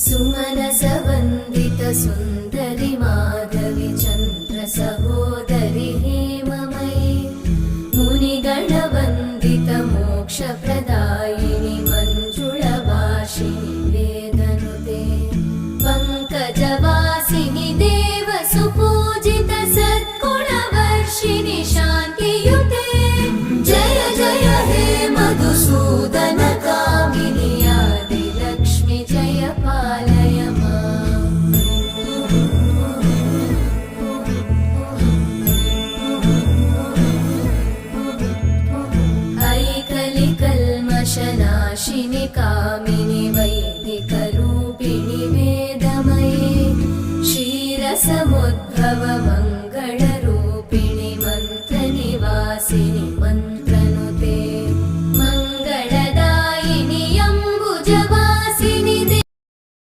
सुमनसवन्दित सुन्दरि माधवि चन्द्र सहोदरि हेममयि मुनिगणवन्दित मोक्षप्रदायिनि मञ्जुळभाषिणि वेदनुते पङ्कजवासिनि देव सुपूजित सद्गुणवर्षिणि शान्तियुते जय जय हे मधुसूदन कामिनि आदिलक्ष्मि जय पालय माम्। ऐकलिकल्मषनाशिनि कामिनि वै